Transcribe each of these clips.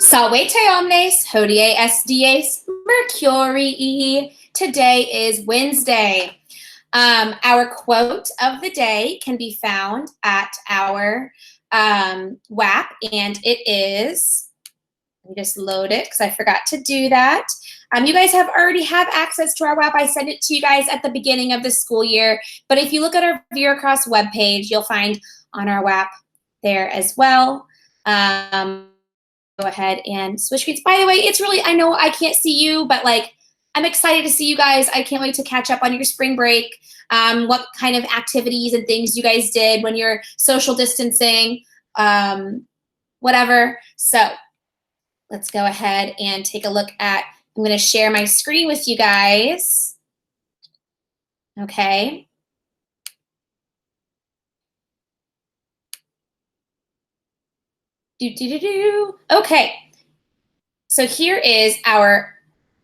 Salvete omnes, hodie est dies Mercurii. Today is Wednesday. Our quote of the day can be found at our WAP, and it is, let me just load it because I forgot to do that. You guys already have access to our WAP. I sent it to you guys at the beginning of the school year, but if you look at our View Across webpage, you'll find on our WAP there as well. Go ahead and switch screens. By the way, it's really, I know I can't see you, but like, I'm excited to see you guys. I can't wait to catch up on your spring break, what kind of activities and things you guys did when you're social distancing, whatever. So let's go ahead and take a look at, I'm going to share my screen with you guys. Okay. Okay, so here is our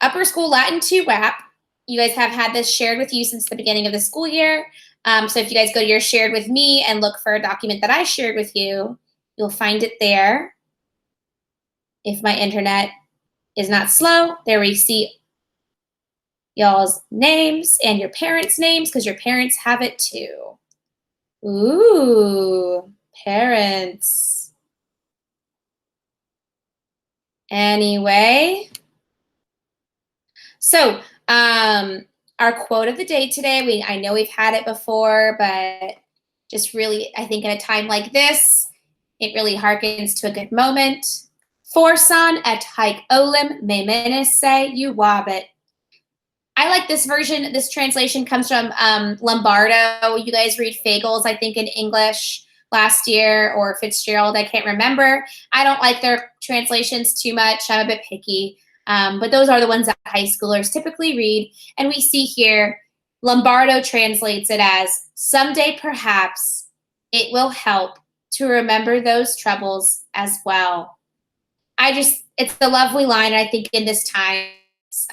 Upper School Latin II WAP. You guys have had this shared with you since the beginning of the school year. So if you guys go to your shared with me and look for a document that I shared with you, you'll find it there. If my internet is not slow, there we see y'all's names and your parents' names because your parents have it too. Ooh, parents. Anyway, so our quote of the day today, I know we've had it before, but just really, I think in a time like this, it really harkens to a good moment. Forsan et haec olim me menisse juvabit. I like this version. This translation comes from Lombardo. You guys read Fagles, I think, in English last year, or Fitzgerald, I can't remember. I don't like their translations too much. I'm a bit picky. But those are the ones that high schoolers typically read. And we see here, Lombardo translates it as, someday perhaps it will help to remember those troubles as well. It's a lovely line. And I think in this time, it's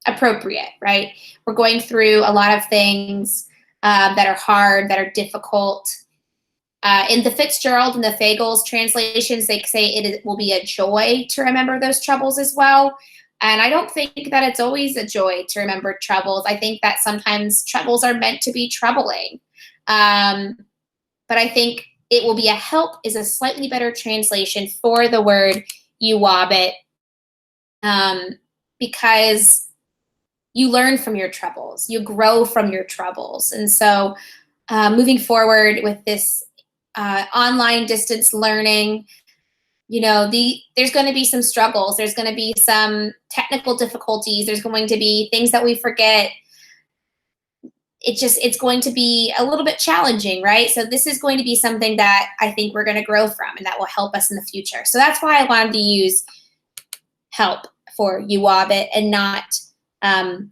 appropriate, right? We're going through a lot of things that are hard, that are difficult. In the Fitzgerald and the Fagles translations, they say it will be a joy to remember those troubles as well. And I don't think that it's always a joy to remember troubles. I think that sometimes troubles are meant to be troubling. But I think it will be a help is a slightly better translation for the word juvabit, because you learn from your troubles, you grow from your troubles. And so moving forward with this online distance learning, you know, there's going to be some struggles. There's going to be some technical difficulties. There's going to be things that we forget. It's going to be a little bit challenging, right? So this is going to be something that I think we're going to grow from and that will help us in the future. So that's why I wanted to use help for juvabit and not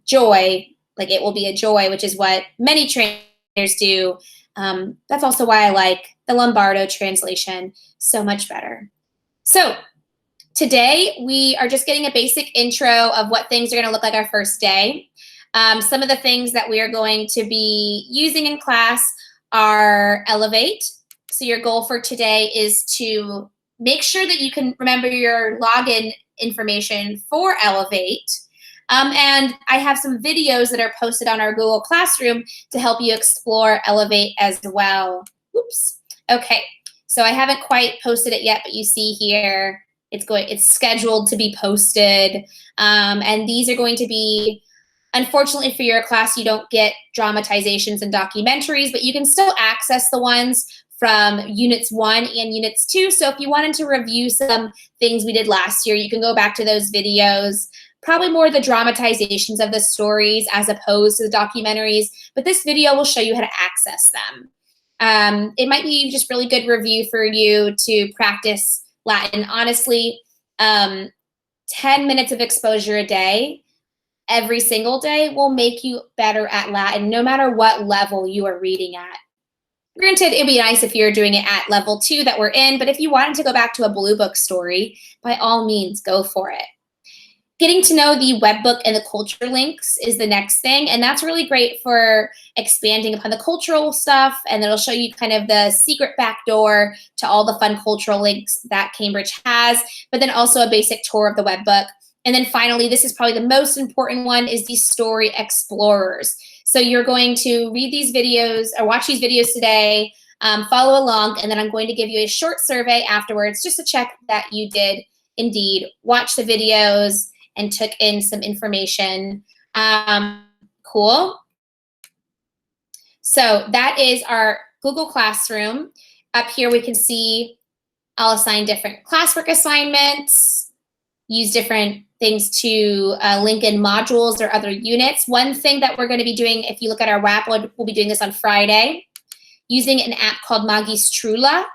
joy, like it will be a joy, which is what many trainers do. That's also why I like the Lombardo translation so much better. So today we are just getting a basic intro of what things are going to look like our first day. Some of the things that we are going to be using in class are Elevate. So your goal for today is to make sure that you can remember your login information for Elevate. And I have some videos that are posted on our Google Classroom to help you explore Elevate as well. Oops. Okay, so I haven't quite posted it yet, but you see here, it's scheduled to be posted. And these are going to be, unfortunately for your class, you don't get dramatizations and documentaries, but you can still access the ones from Units 1 and Units 2. So if you wanted to review some things we did last year, you can go back to those videos. Probably more the dramatizations of the stories as opposed to the documentaries, but this video will show you how to access them. It might be just really good review for you to practice Latin. Honestly, 10 minutes of exposure a day, every single day, will make you better at Latin, no matter what level you are reading at. Granted, it'd be nice if you're doing it at level 2 that we're in, but if you wanted to go back to a Blue Book story, by all means, go for it. Getting to know the webbook and the culture links is the next thing. And that's really great for expanding upon the cultural stuff. And it'll show you kind of the secret backdoor to all the fun cultural links that Cambridge has, but then also a basic tour of the webbook. And then finally, this is probably the most important one, is the story explorers. So you're going to read these videos or watch these videos today, follow along, and then I'm going to give you a short survey afterwards just to check that you did indeed watch the videos and took in some information. Cool. So that is our Google Classroom. Up here we can see I'll assign different classwork assignments, use different things to link in modules or other units. One thing that we're going to be doing, if you look at our WAP, we'll be doing this on Friday, using an app called Magistrula,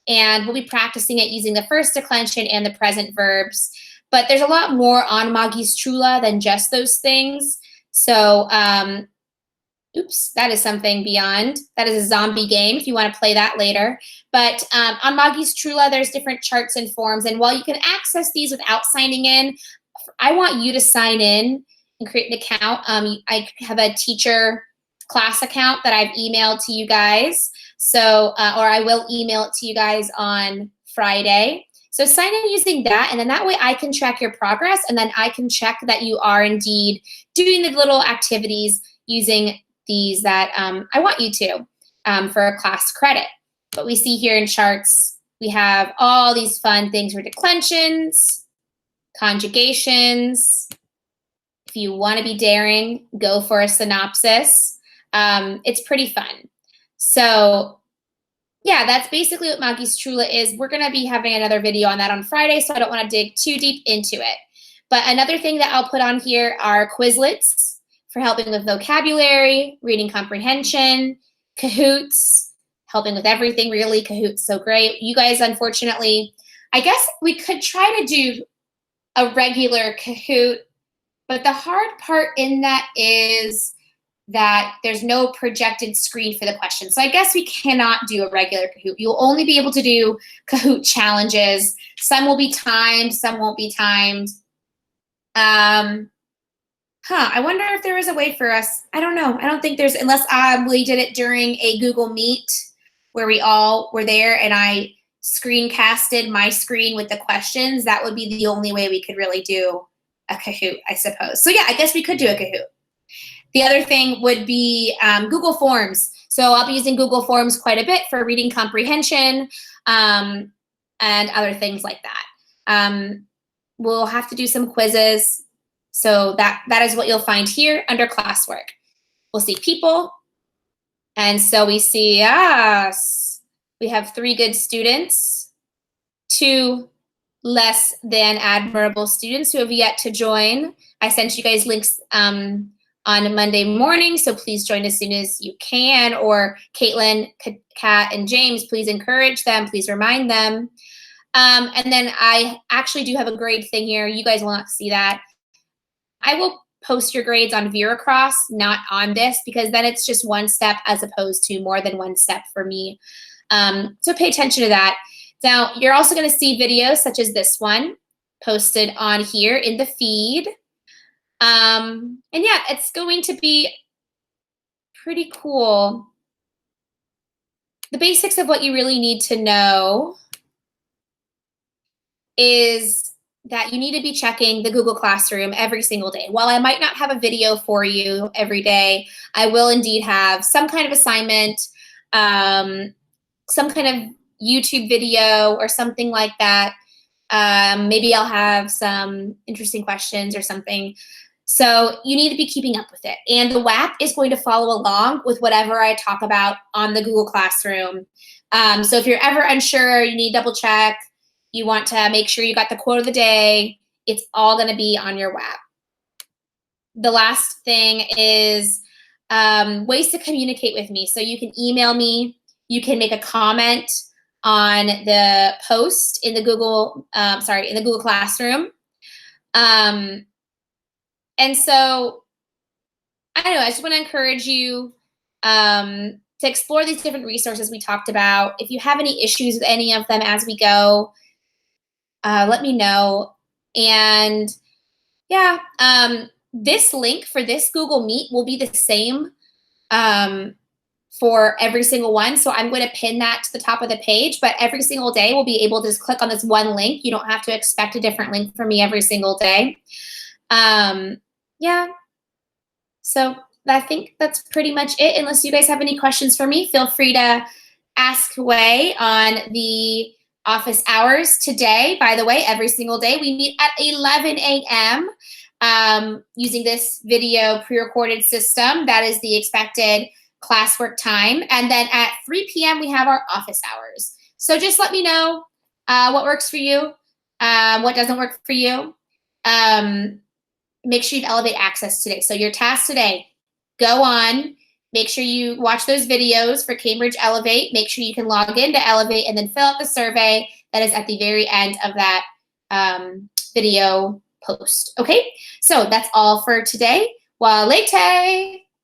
and we'll be practicing it using the first declension and the present verbs. But there's a lot more on Magistrula than just those things. So, oops, that is something beyond. That is a zombie game if you want to play that later. But on Magistrula, there's different charts and forms. And while you can access these without signing in, I want you to sign in and create an account. I have a teacher class account that I've emailed to you guys. So, or I will email it to you guys on Friday. So sign in using that, and then that way I can track your progress, and then I can check that you are indeed doing the little activities using these that I want you to for a class credit. But we see here in charts, we have all these fun things for declensions, conjugations. If you want to be daring, go for a synopsis. It's pretty fun. So yeah, that's basically what Magistrula is. We're going to be having another video on that on Friday, so I don't want to dig too deep into it. But another thing that I'll put on here are Quizlets for helping with vocabulary, reading comprehension, Kahoots, helping with everything really. Kahoots, so great. You guys, unfortunately, I guess we could try to do a regular Kahoot, but the hard part in that is that there's no projected screen for the question. So I guess we cannot do a regular Kahoot. You'll only be able to do Kahoot challenges. Some will be timed, some won't be timed. I wonder if there is a way for us. I don't know. I don't think there's, unless we did it during a Google Meet where we all were there and I screencasted my screen with the questions. That would be the only way we could really do a Kahoot, I suppose. So yeah, I guess we could do a Kahoot. The other thing would be Google Forms. So I'll be using Google Forms quite a bit for reading comprehension and other things like that. We'll have to do some quizzes. So that is what you'll find here under classwork. We'll see people. And so we see us. We have 3 good students, 2 less than admirable students who have yet to join. I sent you guys links on Monday morning, so please join as soon as you can. Or Caitlin, Kat, and James, please encourage them. Please remind them. And then I actually do have a grade thing here. You guys will not see that. I will post your grades on Veracross, not on this, because then it's just one step as opposed to more than one step for me. So pay attention to that. Now, you're also going to see videos such as this one posted on here in the feed. And yeah, it's going to be pretty cool. The basics of what you really need to know is that you need to be checking the Google Classroom every single day. While I might not have a video for you every day, I will indeed have some kind of assignment, some kind of YouTube video or something like that. Maybe I'll have some interesting questions or something. So you need to be keeping up with it. And the WAP is going to follow along with whatever I talk about on the Google Classroom. So if you're ever unsure, you need to double check, you want to make sure you got the quote of the day, it's all going to be on your WAP. The last thing is ways to communicate with me. So you can email me, you can make a comment on the post in the Google, in the Google Classroom. And so, I don't know, I just want to encourage you to explore these different resources we talked about. If you have any issues with any of them as we go, let me know. And Yeah. This link for this Google Meet will be the same for every single one. So I'm going to pin that to the top of the page, but every single day we'll be able to just click on this one link. You don't have to expect a different link from me every single day. Yeah. So I think that's pretty much it. Unless you guys have any questions for me, feel free to ask away on the office hours today. By the way, every single day we meet at 11 a.m. Using this video pre-recorded system. That is the expected classwork time. And then at 3 p.m. we have our office hours. So just let me know what works for you, what doesn't work for you. Make sure you elevate access today. So your task today, go on, make sure you watch those videos for Cambridge Elevate. Make sure you can log in to Elevate and then fill out the survey that is at the very end of that video post. Okay, so that's all for today. Walete.